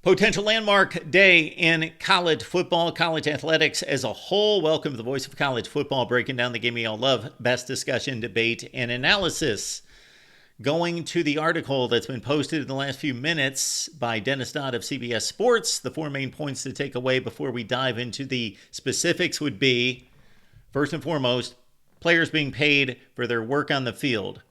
Potential landmark day in college football, college athletics as a whole. Welcome to the Voice of College Football, breaking down the game we all love, best discussion, debate, and analysis. Going to the article that's been posted in the last few minutes by Dennis Dodd of CBS Sports, the four main points to take away before we dive into the specifics would be, first and foremost, players being paid for their work on the field.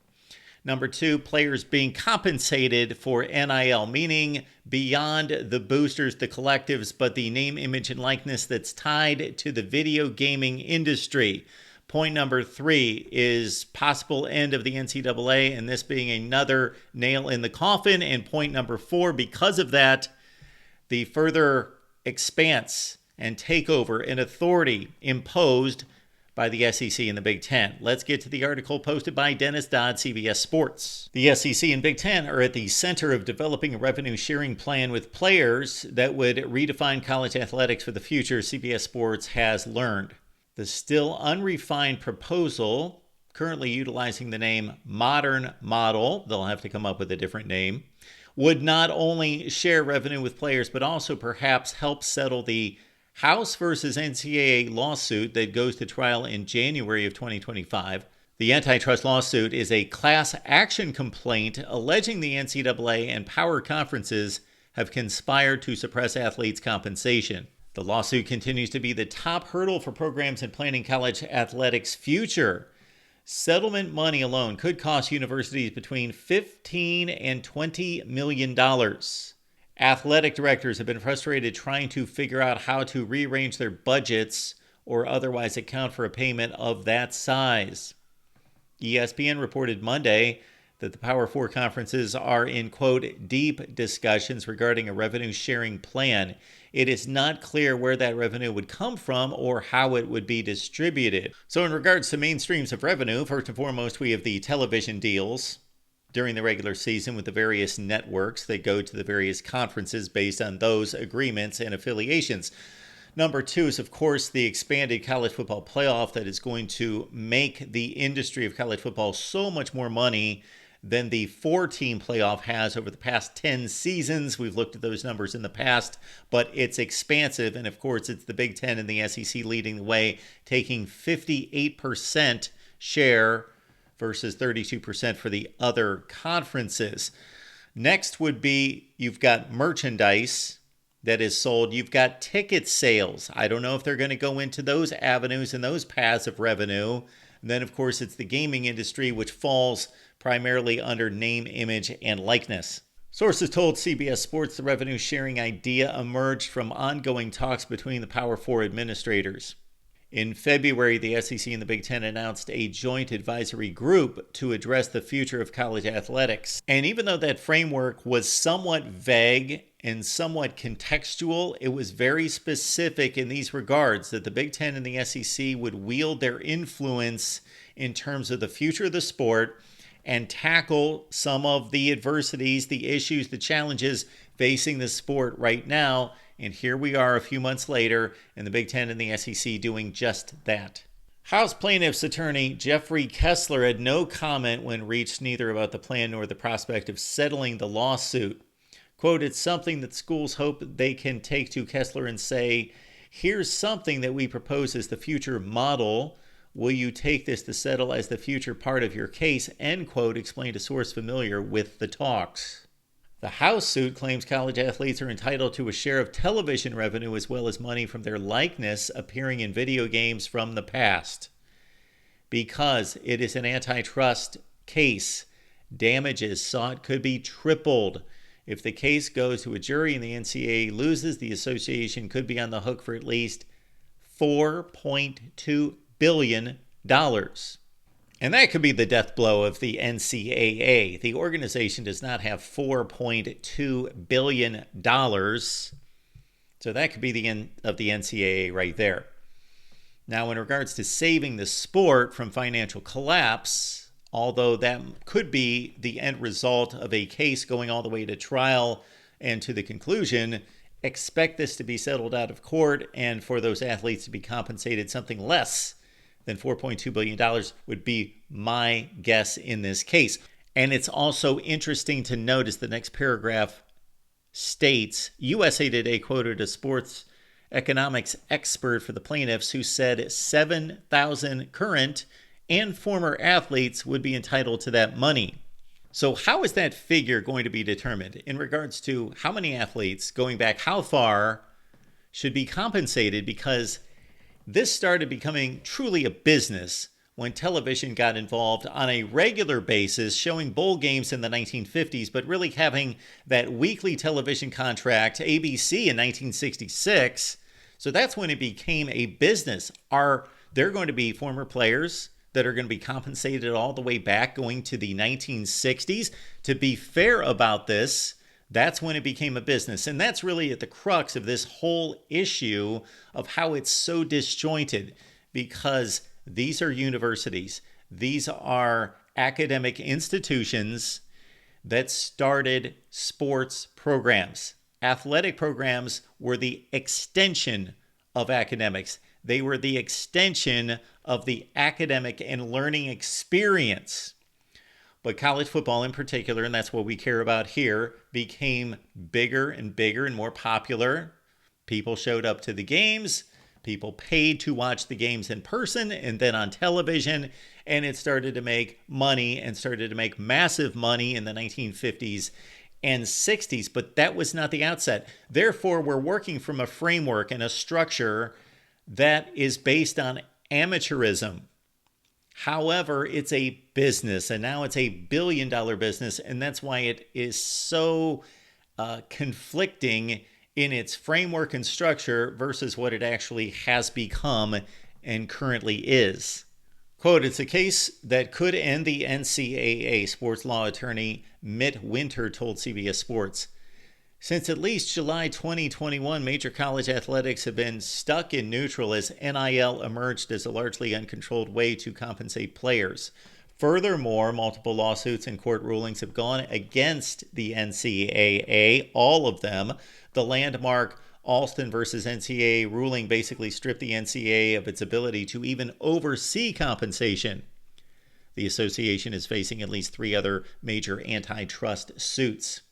Number two, players being compensated for NIL, meaning beyond the boosters, the collectives, but the name, image, and likeness that's tied to the video gaming industry. Point number three is possible end of the NCAA, and this being another nail in the coffin. And point number four, because of that, the further expanse and takeover and authority imposed by the SEC and the Big Ten. Let's get to the article posted by Dennis Dodd, CBS Sports. The SEC and Big Ten are at the center of developing a revenue sharing plan with players that would redefine college athletics for the future, CBS Sports has learned. The still unrefined proposal, currently utilizing the name Modern Model, they'll have to come up with a different name, would not only share revenue with players, but also perhaps help settle the House versus NCAA lawsuit that goes to trial in January of 2025. The antitrust lawsuit is a class action complaint alleging the NCAA and power conferences have conspired to suppress athletes' compensation. The lawsuit continues to be the top hurdle for programs in planning college athletics' future. Settlement money alone could cost universities between $15 and $20 million. Athletic directors have been frustrated trying to figure out how to rearrange their budgets or otherwise account for a payment of that size. ESPN reported Monday that the Power Four conferences are in, quote, deep discussions regarding a revenue sharing plan. It is not clear where that revenue would come from or how it would be distributed. So in regards to main streams of revenue, first and foremost, we have the television deals during the regular season with the various networks that go to the various conferences based on those agreements and affiliations. Number two is, of course, the expanded college football playoff that is going to make the industry of college football so much more money than the 4-team playoff has over the past 10 seasons. We've looked at those numbers in the past, but it's expansive. And of course, it's the Big Ten and the SEC leading the way, taking 58% share versus 32% for the other conferences. Next would be, you've got merchandise that is sold. You've got ticket sales. I don't know if they're going to go into those avenues and those paths of revenue. And then, of course, it's the gaming industry, which falls primarily under name, image, and likeness. Sources told CBS Sports the revenue sharing idea emerged from ongoing talks between the Power Four administrators. In February, the SEC and the Big Ten announced a joint advisory group to address the future of college athletics. And even though that framework was somewhat vague and somewhat contextual, it was very specific in these regards that the Big Ten and the SEC would wield their influence in terms of the future of the sport and tackle some of the adversities, the issues, the challenges facing the sport right now. And here we are a few months later, and the Big Ten and the SEC doing just that. House plaintiff's attorney Jeffrey Kessler had no comment when reached neither about the plan nor the prospect of settling the lawsuit. Quote, it's something that schools hope they can take to Kessler and say, here's something that we propose as the future model. Will you take this to settle as the future part of your case? End quote, explained a source familiar with the talks. The House suit claims college athletes are entitled to a share of television revenue as well as money from their likeness appearing in video games from the past. Because it is an antitrust case, damages sought could be tripled. If the case goes to a jury and the NCAA loses, the association could be on the hook for at least $4.2 billion. And that could be the death blow of the NCAA. The organization does not have $4.2 billion. So that could be the end of the NCAA right there. Now, in regards to saving the sport from financial collapse, although that could be the end result of a case going all the way to trial and to the conclusion, expect this to be settled out of court and for those athletes to be compensated something less than $4.2 billion would be my guess in this case. And it's also interesting to notice the next paragraph states. USA Today quoted a sports economics expert for the plaintiffs who said 7,000 current and former athletes would be entitled to that money. So how is that figure going to be determined in regards to how many athletes, going back how far, should be compensated? Because this started becoming truly a business when television got involved on a regular basis, showing bowl games in the 1950s, but really having that weekly television contract, ABC, in 1966. So that's when it became a business. Are there going to be former players that are going to be compensated all the way back going to the 1960s? To be fair about this, that's when it became a business. And that's really at the crux of this whole issue of how it's so disjointed, because these are universities. These are academic institutions that started sports programs. Athletic programs were the extension of academics. They were the extension of the academic and learning experience. But college football in particular, and that's what we care about here, became bigger and bigger and more popular. People showed up to the games. People paid to watch the games in person and then on television. And it started to make money, and started to make massive money in the 1950s and 60s. But that was not the outset. Therefore, we're working from a framework and a structure that is based on amateurism. However, it's a business, and now it's $1 billion business, and that's why it is so conflicting in its framework and structure versus what it actually has become and currently is. Quote, "It's a case that could end the NCAA," sports law attorney Mitt Winter told CBS Sports. "Since at least July 2021, major college athletics have been stuck in neutral as NIL emerged as a largely uncontrolled way to compensate players. Furthermore, multiple lawsuits and court rulings have gone against the NCAA, all of them. The landmark Alston versus NCAA ruling basically stripped the NCAA of its ability to even oversee compensation. The association is facing at least 3 other major antitrust suits."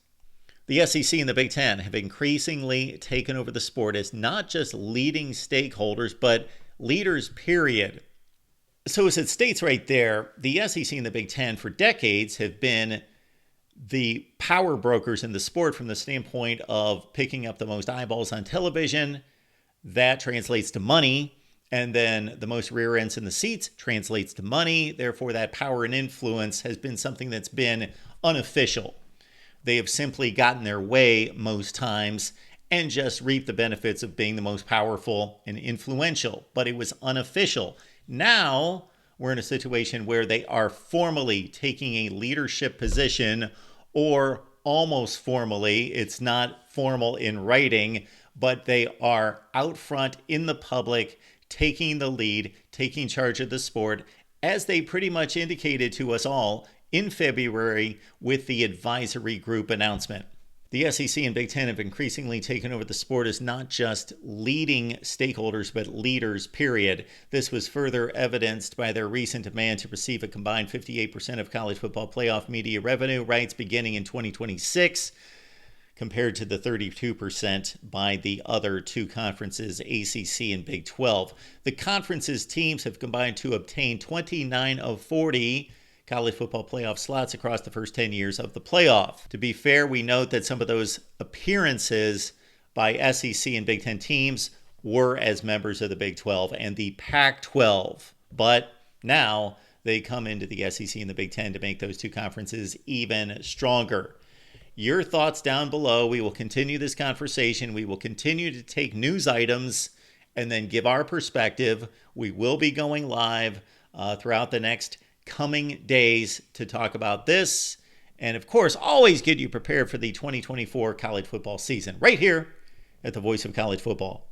The SEC and the Big Ten have increasingly taken over the sport as not just leading stakeholders, but leaders, period. So as it states right there, the SEC and the Big Ten for decades have been the power brokers in the sport from the standpoint of picking up the most eyeballs on television. That translates to money. And then the most rear ends in the seats translates to money. Therefore, that power and influence has been something that's been unofficial. They have simply gotten their way most times and just reaped the benefits of being the most powerful and influential. But it was unofficial. Now we're in a situation where they are formally taking a leadership position, or almost formally. It's not formal in writing, but they are out front in the public, taking the lead, taking charge of the sport, as they pretty much indicated to us all in February with the advisory group announcement. The SEC and Big Ten have increasingly taken over the sport as not just leading stakeholders, but leaders, period. This was further evidenced by their recent demand to receive a combined 58% of college football playoff media revenue rights beginning in 2026, compared to the 32% by the other 2 conferences, ACC and Big 12. The conference's teams have combined to obtain 29 of 40 college football playoff slots across the first 10 years of the playoff. To be fair, we note that some of those appearances by SEC and Big Ten teams were as members of the Big 12 and the Pac-12. But now they come into the SEC and the Big Ten to make those 2 conferences even stronger. Your thoughts down below. We will continue this conversation. We will continue to take news items and then give our perspective. We will be going live throughout the next coming days to talk about this, and of course always get you prepared for the 2024 college football season right here at the Voice of College Football.